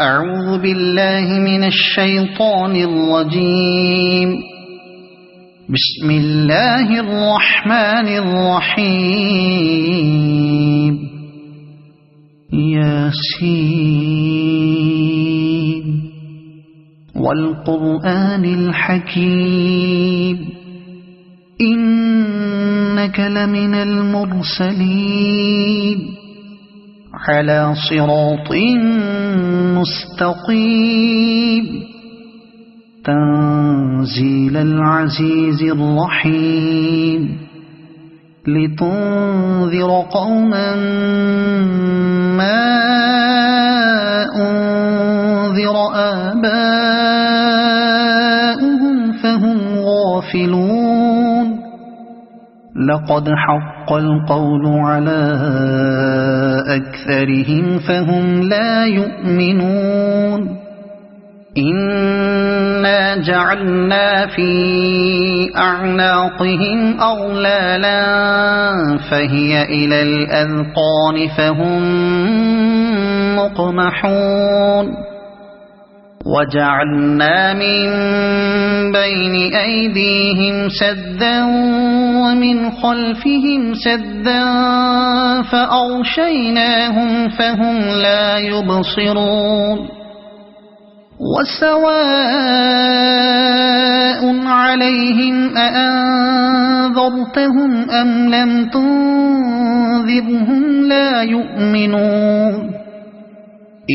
أعوذ بالله من الشيطان الرجيم. بسم الله الرحمن الرحيم. ياسين والقرآن الحكيم إنك لمن المرسلين على صراط مستقيم تنزيل العزيز الرحيم لتنذر قوما ما أنذر آباؤهم فهم غافلون. لقد حق القول على أكثرهم فهم لا يؤمنون. إنا جعلنا في أعناقهم أغلالا فهي إلى الأذقان فهم مقمحون. وجعلنا من بين أيديهم سدا ومن خلفهم سدا فأغشيناهم فهم لا يبصرون. وسواء عليهم أأنذرتهم أم لم تنذرهم لا يؤمنون.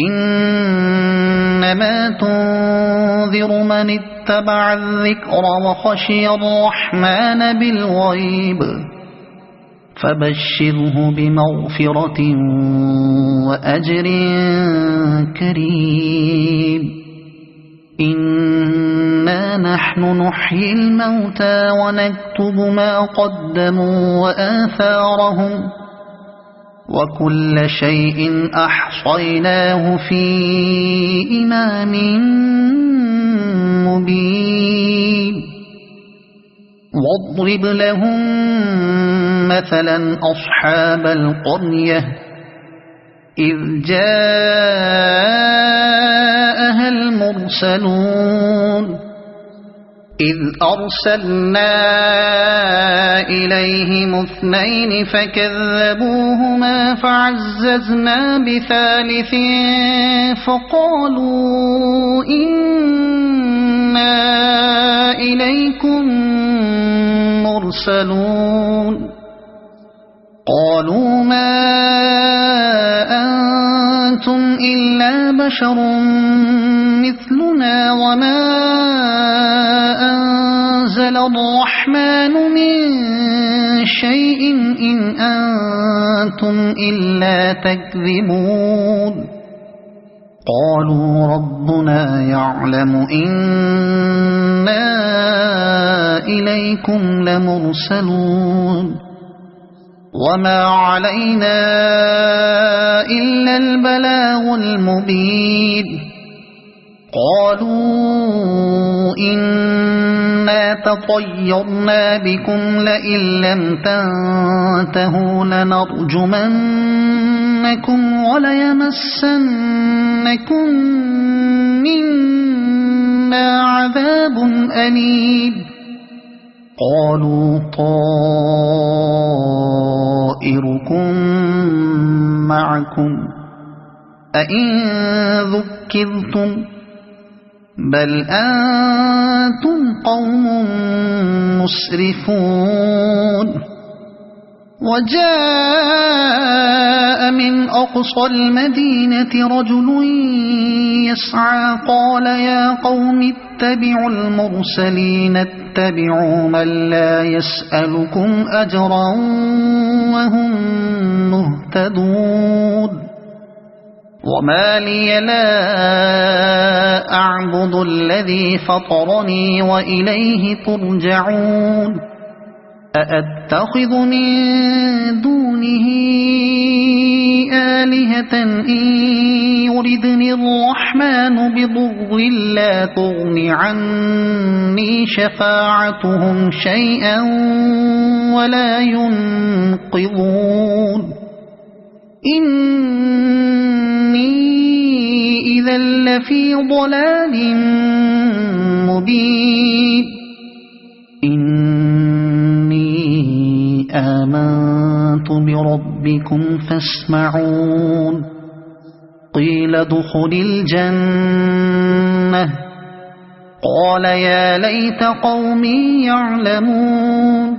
إنما تنذر من اتبع الذكر وخشي الرحمن بالغيب فبشره بمغفرة وأجر كريم. إنا نحن نحيي الموتى ونكتب ما قدموا وآثارهم وكل شيء أحصيناه في إمام مبين. واضرب لهم مثلا أصحاب القرية إذ جاءها المرسلون إذ أرسلنا إليهم اثنين فكذبوهما فعززنا بثالث فقالوا إنا إليكم مرسلون. قالوا ما أنتم إلا بشر مثلنا وما أنزل الرحمن من شيء إن أنتم إلا تكذبون. قالوا ربنا يعلم إنا إليكم لمرسلون وما علينا إلا البلاغ المبين. قالوا إنا تطيرنا بكم لئن لم تنتهوا لنرجمنكم وليمسنكم منا عذاب أليم. قالوا طائركم معكم أئن ذكرتم بل أنتم قوم مسرفون. وجاء من أقصى المدينة رجل يسعى قال يا قوم اتبعوا المرسلين اتبعوا من لا يسألكم أجرا وهم مهتدون. وما لي لا أعبد الذي فطرني وإليه ترجعون. أأتخذ من دونه آلهة إن يردني الرحمن بضر لا تغن عني شفاعتهم شيئا ولا ينقذون. إني إذا لفي ضلال مبين إني آمنت بربكم فاسمعون قيل ادخل الجنة قال يا ليت قومي يعلمون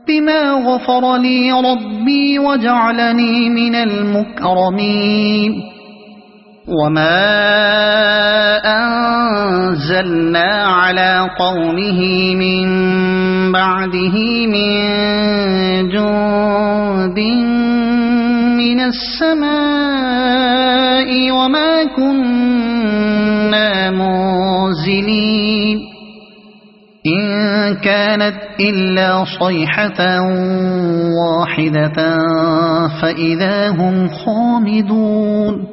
بما غفر لي ربي وجعلني من المكرمين وما أنزلنا على قومه من بعده من جند من السماء وما كنا منزلين إن كانت إلا صيحة واحدة فإذا هم خامدون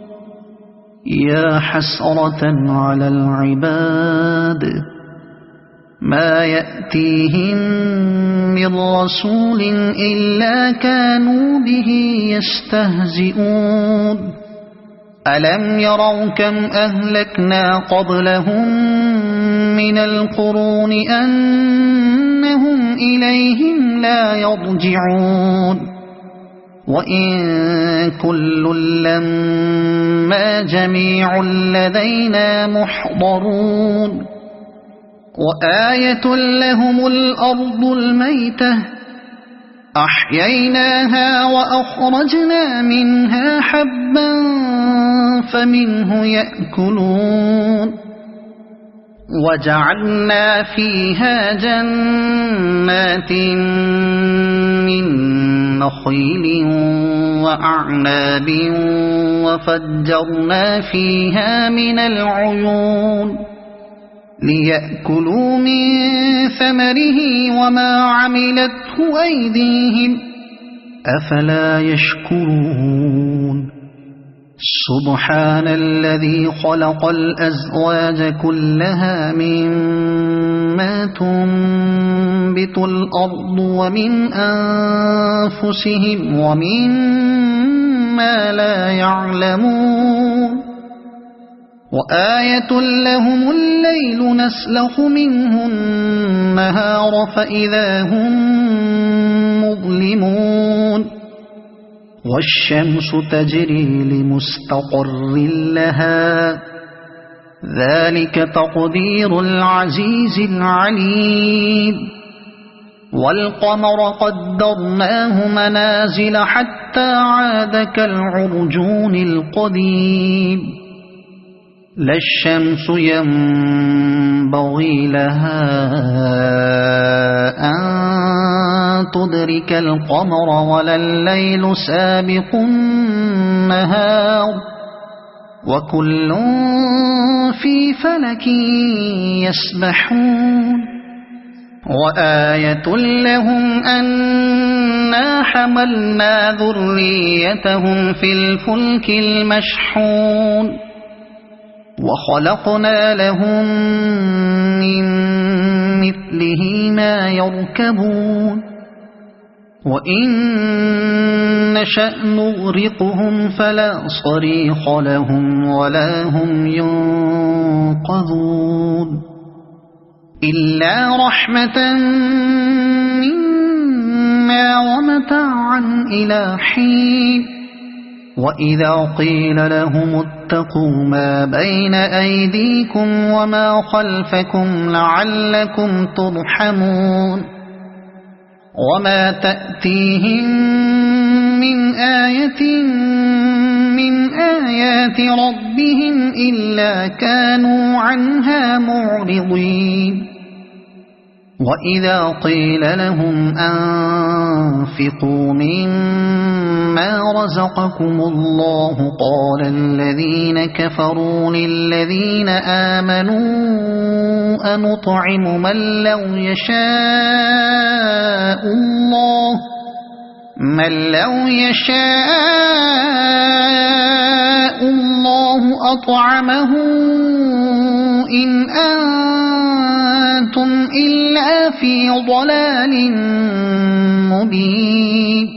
يا حسرة على العباد ما يأتيهم من رسول إلا كانوا به يستهزئون ألم يروا كم أهلكنا قبلهم من القرون أنهم إليهم لا يرجعون وإن كل لما جميع لدينا محضرون وآية لهم الأرض الميتة أحييناها وأخرجنا منها حبا فمنه يأكلون وجعلنا فيها جنات من نخيل وأعناب وفجرنا فيها من العيون ليأكلوا من ثمره وما عملته أيديهم أفلا يشكرون سبحان الذي خلق الأزواج كلها مما تنبت الأرض ومن أنفسهم ومما لا يعلمون وآية لهم الليل نسلخ منه النهار فإذا هم مظلمون والشمس تجري لمستقر لها ذلك تقدير العزيز العليم والقمر قدرناه منازل حتى عاد كالعرجون القديم لا الشمس ينبغي لها أن تدرك القمر ولا الليل سابق النهار وكل في فلك يسبحون وآية لهم أنا حملنا ذريتهم في الفلك المشحون وخلقنا لهم من مثله ما يركبون وإن نشأ نغرقهم فلا صريخ لهم ولا هم ينقذون إلا رحمة منا ومتاعا إلى حين وإذا قيل لهم اتقوا ما بين أيديكم وما خلفكم لعلكم ترحمون وما تأتيهم من آية من آيات ربهم إلا كانوا عنها معرضين وإذا قيل لهم أنفقوا مما رزقكم الله قال الذين كفروا للذين آمنوا أنطعم من لو يشاء الله أطعمه إن أنتم إلا في ضلال مبين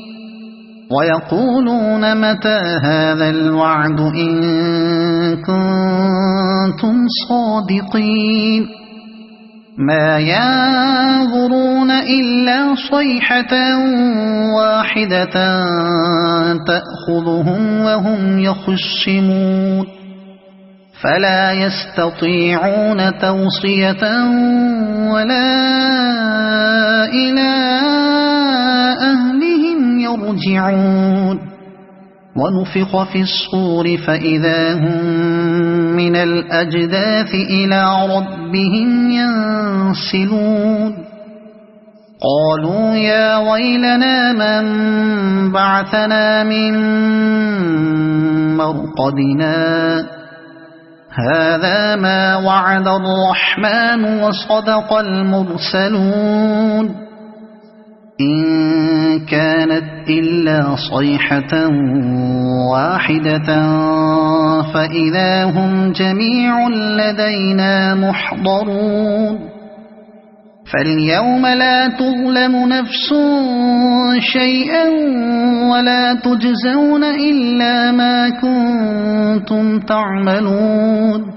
ويقولون متى هذا الوعد إن كنتم صادقين ما ينظرون إلا صيحة واحدة تأخذهم وهم يخصمون فلا يستطيعون توصية ولا إلى أهلهم يرجعون ونفخ في الصور فإذا هم من الأجداث إلى ربهم ينسلون قالوا يا ويلنا من بعثنا من مرقدنا هذا ما وعد الرحمن وصدق المرسلون إن كانت إلا صيحة واحدة فإذا هم جميع لدينا محضرون فاليوم لا تظلم نفس شيئا ولا تجزون إلا ما كنتم تعملون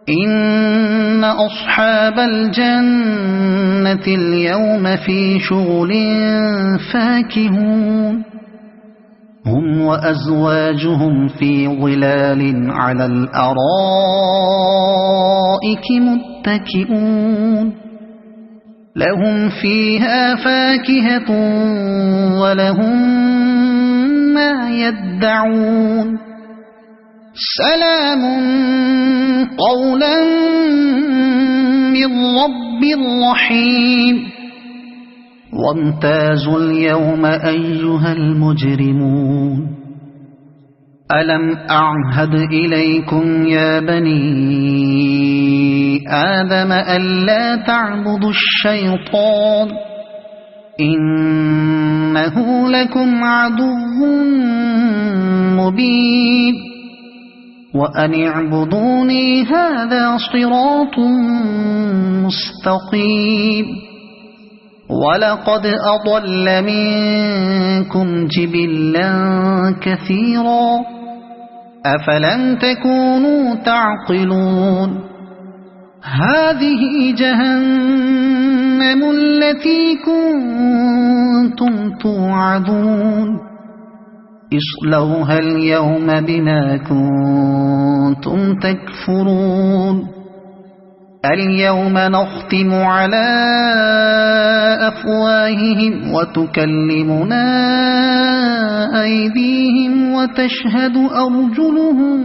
إن أصحاب الجنة اليوم في شغل فاكهون هم وأزواجهم في ظلال على الأرائك متكئون لهم فيها فاكهة ولهم ما يدعون سلام قولا من رب رحيم وامتازوا اليوم أيها المجرمون ألم أعهد إليكم يا بني آدم ألا تعبدوا الشيطان إنه لكم عدو مبين وأن اعبدوني هذا صراط مستقيم ولقد أضل منكم جبلا كثيرا أفلم تكونوا تعقلون هذه جهنم التي كنتم توعدون اصلوها اليوم بما كنتم تكفرون اليوم نختم على أفواههم وتكلمنا أيديهم وتشهد أرجلهم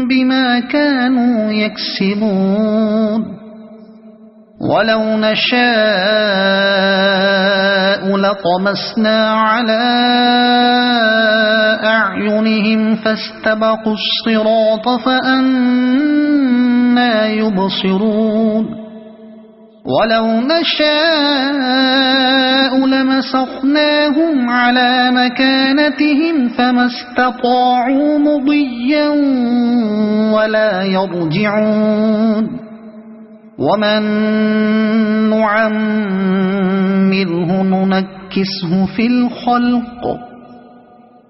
بما كانوا يكسبون ولو نشاء لطمسنا على أعينهم فاستبقوا الصراط فأنى يبصرون ولو نشاء لمسخناهم على مكانتهم فما استطاعوا مضيا ولا يرجعون ومن نعمره ننكسه في الخلق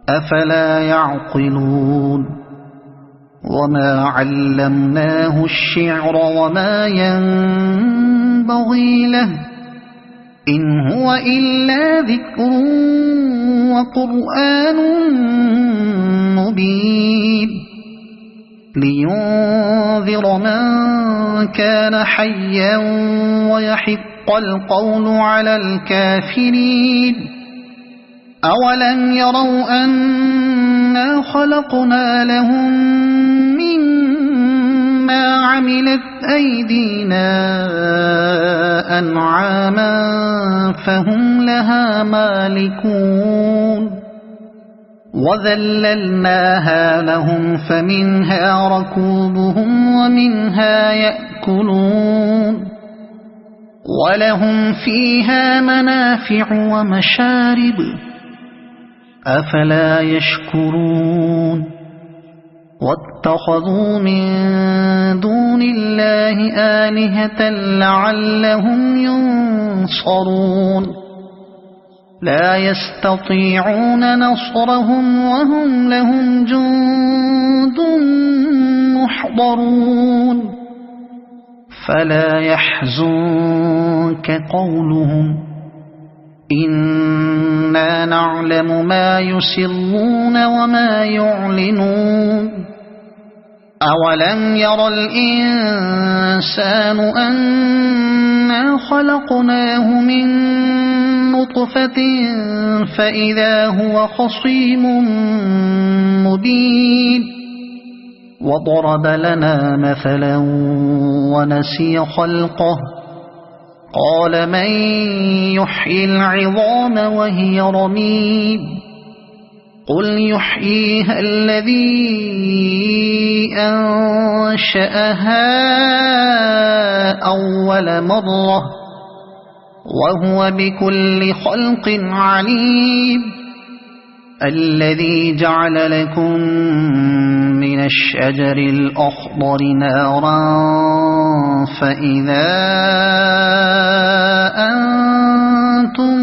أفلا يعقلون وما علمناه الشعر وما ينبغي له إن هو إلا ذكر وقرآن مبين لينذر من كان حيا ويحق القول على الكافرين أولم يروا أنا خلقنا لهم مما عملت أيدينا أنعاما فهم لها مالكون وذللناها لهم فمنها ركوبهم ومنها يأكلون ولهم فيها منافع ومشارب أفلا يشكرون واتخذوا من دون الله آلهة لعلهم ينصرون لا يستطيعون نصرهم وهم لهم جند محضرون فلا يحزنك قولهم إنا نعلم ما يسرون وما يعلنون أولم ير الإنسان أنا خلقناه من نطفة فإذا هو خصيم مبين وضرب لنا مثلا ونسي خلقه قال من يحيي العظام وهي رميم قل يحييها الذي أنشأها أول مرة وهو بكل خلق عليم الذي جعل لكم من الشجر الأخضر نارا فإذا أنتم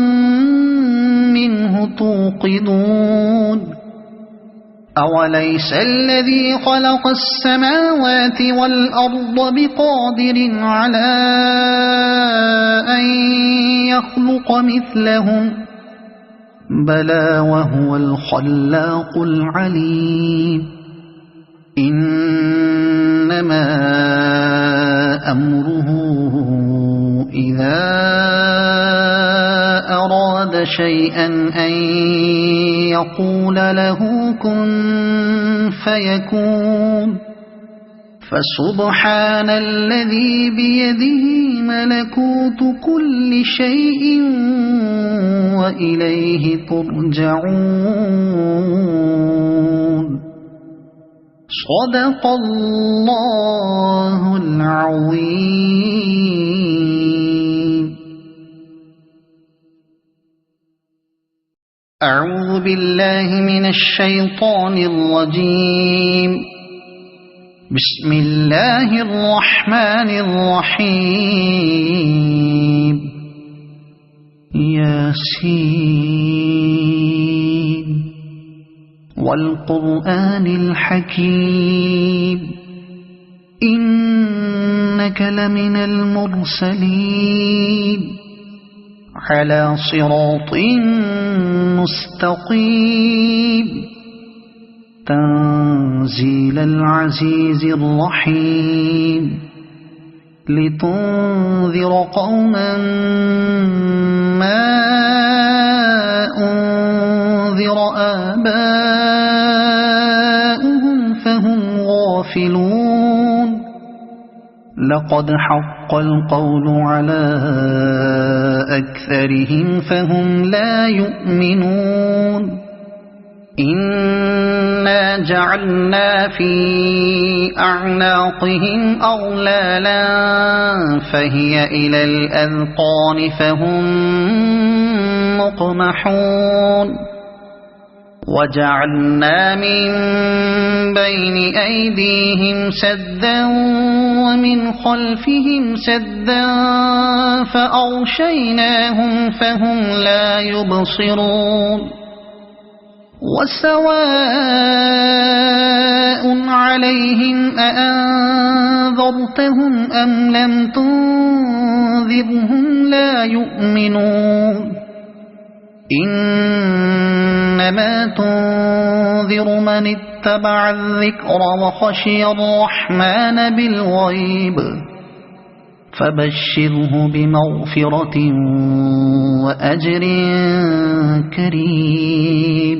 منه توقدون أوليس الذي خلق السماوات والأرض بقادر على أن يخلق مثلهم بلى وهو الخلاق العليم إنما أمره إذا أراد شيئا أن يقول له كن فيكون فسبحان الذي بيده ملكوت كل شيء وإليه ترجعون صدق الله العظيم. أعوذ بالله من الشيطان الرجيم. بسم الله الرحمن الرحيم. ياسين والقرآن الحكيم إنك لمن المرسلين على صراط مستقيم تنزيل العزيز الرحيم لتنذر قوما ما أنذر آباؤهم فهم غافلون لقد حق القول على أكثرهم فهم لا يؤمنون إنا جعلنا في أعناقهم أغلالا فهي إلى الأذقان فهم مقمحون وجعلنا من بين أيديهم سدا ومن خلفهم سدا فأغشيناهم فهم لا يبصرون وسواء عليهم أأنذرتهم أم لم تنذرهم لا يؤمنون إنما تنذر من اتبع الذكر وخشي الرحمن بالغيب فبشره بمغفرة وأجر كريم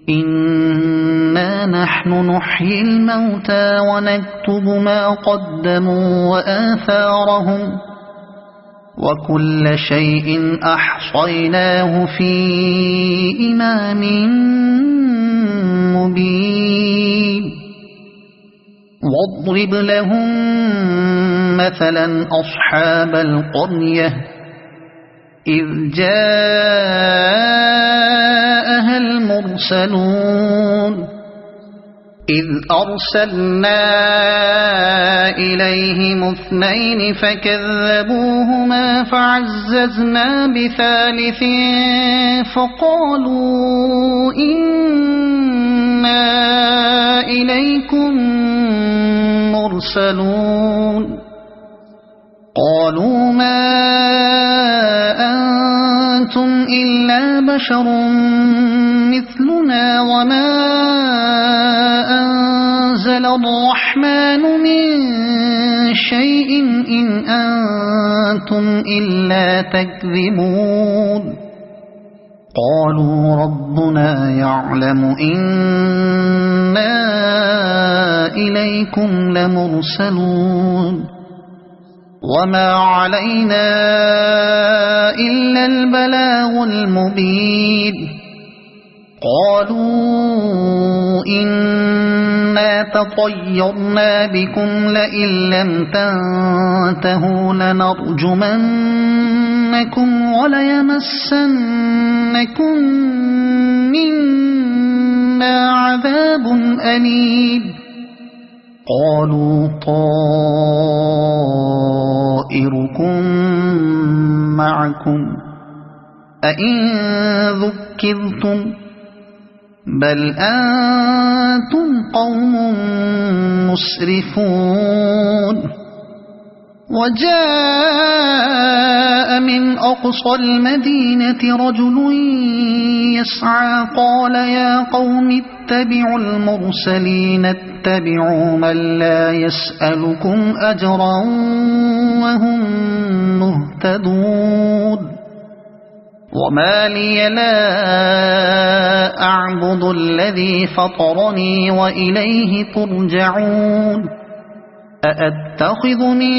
إنا نحن نحيي الموتى ونكتب ما قدموا وآثارهم وكل شيء أحصيناه في إمام مبين واضرب لهم مثلا أصحاب القرية إذ جاءها المرسلون إذ أرسلنا إليهم 2 فكذبوهما فعززنا بثالث فقالوا إنا إليكم مرسلون قالوا ما أنتم إلا بشر مثلنا وما أنزل الرحمن من شيء إن أنتم إلا تكذبون قالوا ربنا يعلم إنا إليكم لمرسلون وما علينا إلا البلاغ المبين قالوا إنا تطيرنا بكم لئن لم تنتهوا لنرجمنكم وليمسنكم منا عذاب أليم قالوا طائركم معكم أئن ذكرتم بل أنتم قوم مسرفون وجاء من أقصى المدينة رجل يسعى قال يا قوم اتبعوا المرسلين اتبعوا من لا يسألكم أجرا وهم مهتدون وما لي لا أعبد الذي فطرني وإليه ترجعون أأتخذ من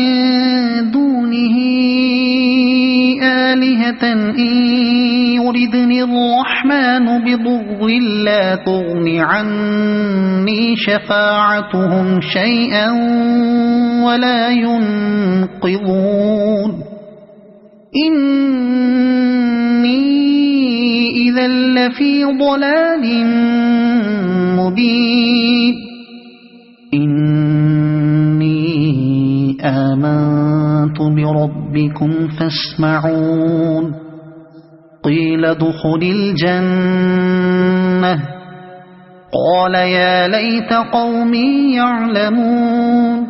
دونه آلهة إن يردني الرحمن بضر لا تغن عني شفاعتهم شيئا ولا ينقذون إني إذا لفي ضلال مبين إني آمنت بربكم فاسمعون قيل ادخل الجنة قال يا ليت قومي يعلمون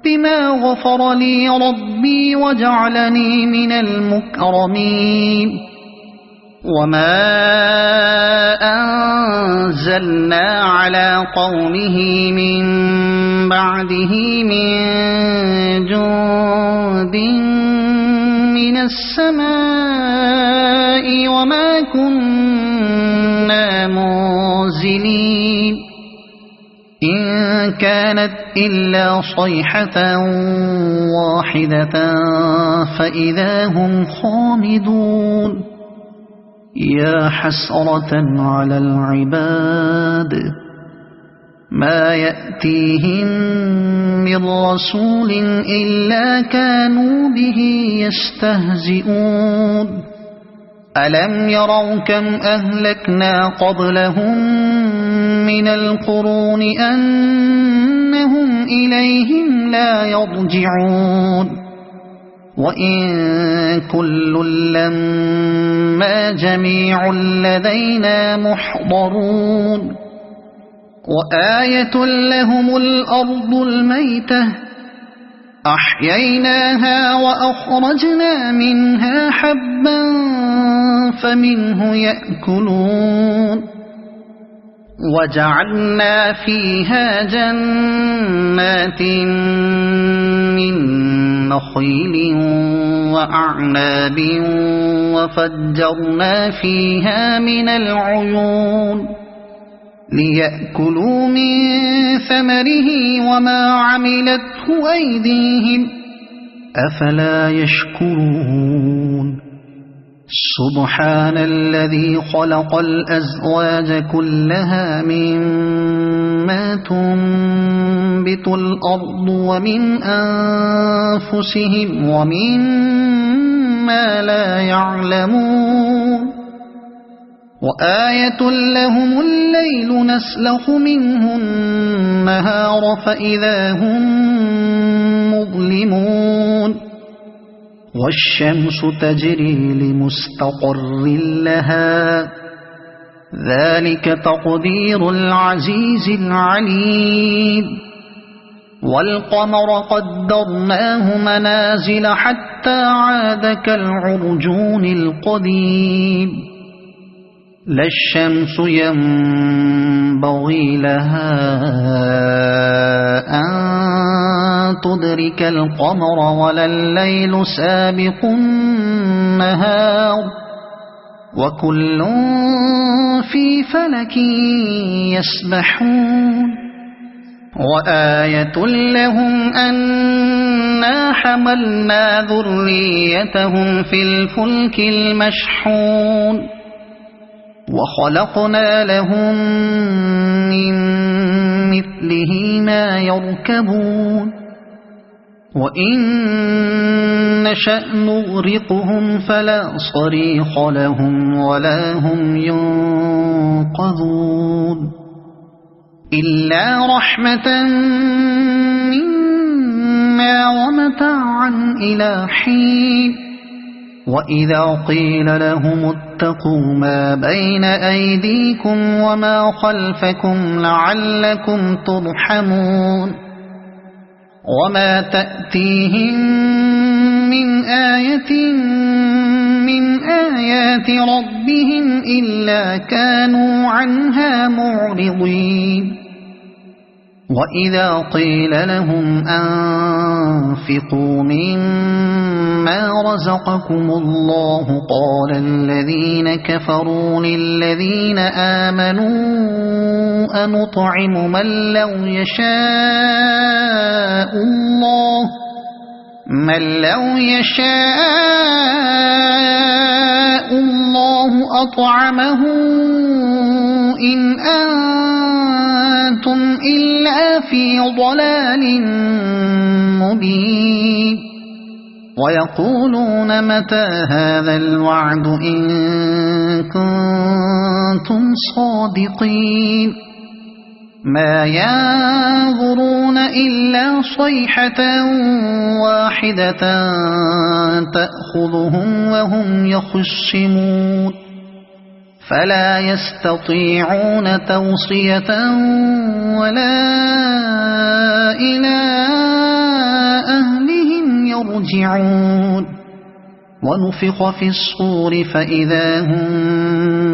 بما غفر لي ربي وجعلني من المكرمين وما أنزلنا على قومه من بعده من جند من السماء وما كنا منزلين إن كانت إلا صيحة واحدة فإذا هم خامدون يا حسرة على العباد ما يأتيهم من رسول إلا كانوا به يستهزئون ألم يروا كم أهلكنا قبلهم من القرون أنهم إليهم لا يرجعون وإن كل لما جميع لدينا محضرون وآية لهم الأرض الميتة أحييناها وأخرجنا منها حبا فمنه يأكلون وجعلنا فيها جنات من نخيل وأعناب وفجرنا فيها من العيون ليأكلوا من ثمره وما عملته أيديهم أفلا يشكرون سبحان الذي خلق الأزواج كلها مما تنبت الأرض ومن أنفسهم ومما لا يعلمون وآية لهم الليل نسلخ منه النهار فإذا هم مظلمون والشمس تجري لمستقر لها ذلك تقدير العزيز العليم والقمر قدرناه منازل حتى عاد كالعرجون القديم لا الشمس ينبغي لها أن تدرك القمر ولا الليل سابق النهار وكل في فلك يسبحون وآية لهم أنا حملنا ذريتهم في الفلك المشحون وخلقنا لهم من مثله ما يركبون وإن نشأ نغرقهم فلا صريخ لهم ولا هم ينقذون إلا رحمة منا ومتاعا إلى حين وإذا قيل لهم اتقوا ما بين أيديكم وما خلفكم لعلكم ترحمون وما تأتيهم من آية من آيات ربهم إلا كانوا عنها معرضين وإذا قيل لهم أنفقوا مما رزقكم الله قال الذين كفروا للذين آمنوا أنطعم من لو يشاء الله أطعمه إن أنتم إلا في ضلال مبين ويقولون متى هذا الوعد إن كنتم صادقين ما ينظرون إلا صيحة واحدة تأخذهم وهم يخصمون فلا يستطيعون توصية ولا إلى أهلهم يرجعون ونفخ في الصور فإذا هم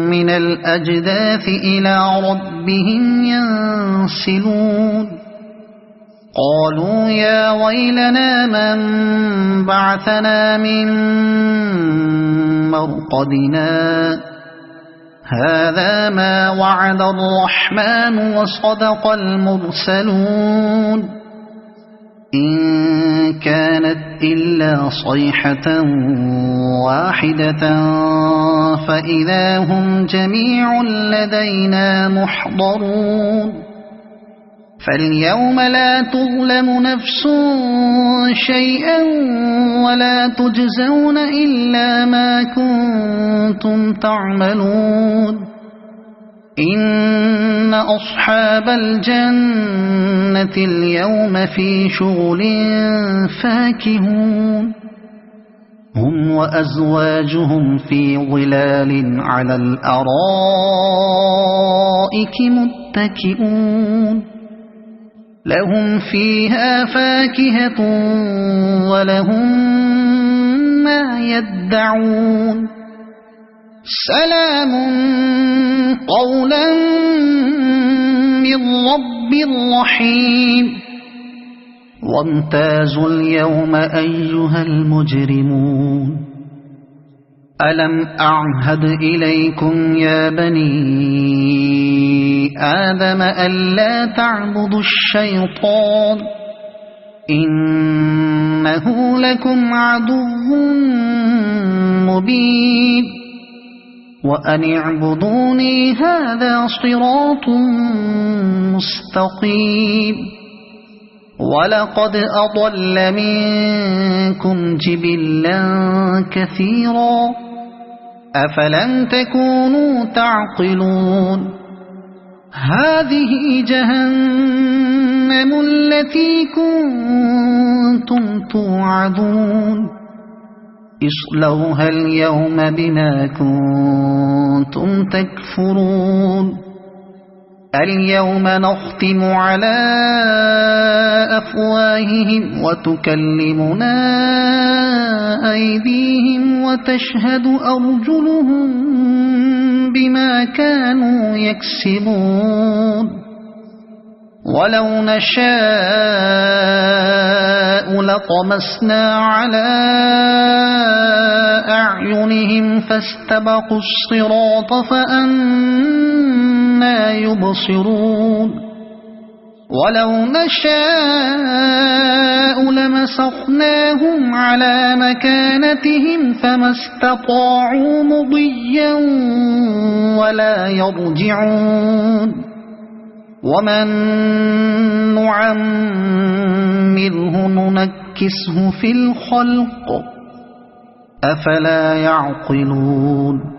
من الأجداث إلى ربهم ينسلون قالوا يا ويلنا من بعثنا من مرقدنا هذا ما وعد الرحمن وصدق المرسلون إن كانت إلا صيحة واحدة فإذا هم جميع لدينا محضرون فاليوم لا تظلم نفس شيئا ولا تجزون إلا ما كنتم تعملون إن أصحاب الجنة اليوم في شغل فاكهون هم وأزواجهم في ظلال على الأرائك متكئون لهم فيها فاكهة ولهم ما يدعون سلام قولا من رب رحيم وامتازوا اليوم أيها المجرمون ألم أعهد إليكم يا بني آدم ألا تعبدوا الشيطان إنه لكم عدو مبين وأن اعبدوني هذا صراط مستقيم ولقد أضل منكم جبلا كثيرا أفلم تكونوا تعقلون هذه جهنم التي كنتم توعدون اصلوها اليوم بما كنتم تكفرون اليوم نختم على أفواههم وتكلمنا أيديهم وتشهد أرجلهم بما كانوا يكسبون ولو نشاء لطمسنا على أعينهم فاستبقوا الصراط فأنى يبصرون ولو نشاء لمسخناهم على مكانتهم فما استطاعوا مضيا ولا يرجعون ومن نعمره ننكسه في الخلق أفلا يعقلون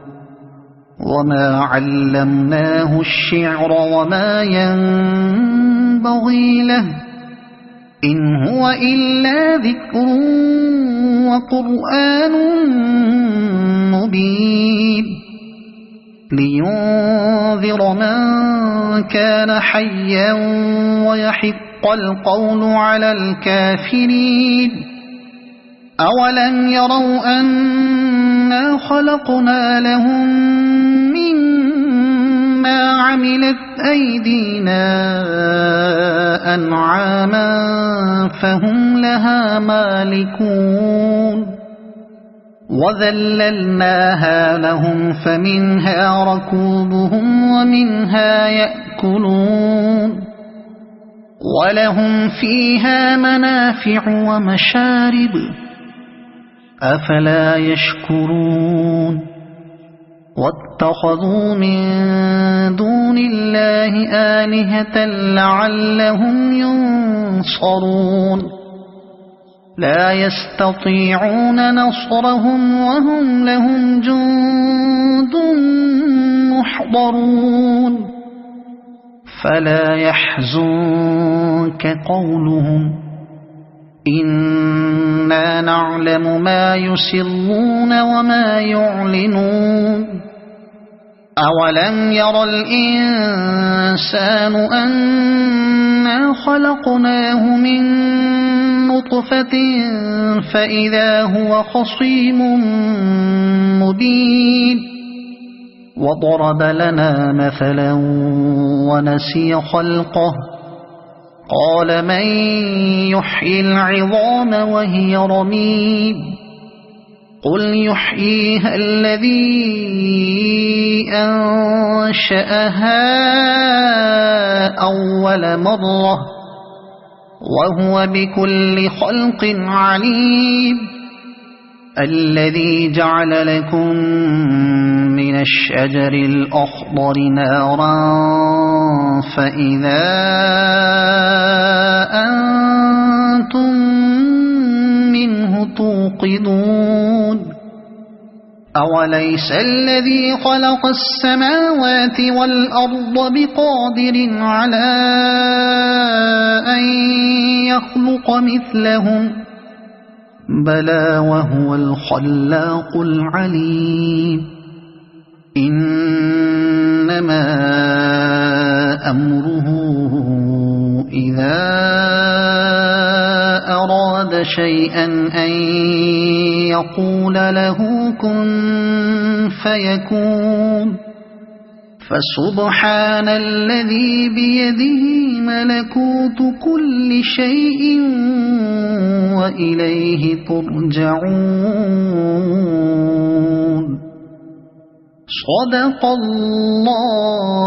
وما علمناه الشعر وما ينبغي له إن هو إلا ذكر وقرآن مبين لينذر من كان حيا ويحق القول على الكافرين أولم يروا أنا خلقنا لهم مما عملت أيدينا أنعاما فهم لها مالكون وذللناها لهم فمنها ركوبهم ومنها يأكلون ولهم فيها منافع ومشارب أفلا يشكرون واتخذوا من دون الله آلهة لعلهم ينصرون لا يستطيعون نصرهم وهم لهم جند محضرون فلا يحزنك قولهم إنا نعلم ما يسرون وما يعلنون أولم ير الإنسان أنا خلقناه من نطفة فإذا هو خصيم مبين وضرب لنا مثلا ونسي خلقه قال من يحيي العظام وهي رميم قل يحييها الذي أنشأها أول مرة وهو بكل خلق عليم الذي جعل لكم من الشجر الأخضر نارا فإذا أنتم منه توقدون أوليس الذي خلق السماوات والأرض بقادر على أن يخلق مثلهم بلى وهو الخلاق العليم إنما أمره إذا أراد شيئا أن يقول له كن فيكون فسبحان الذي بيده ملكوت كل شيء وإليه ترجعون صدق الله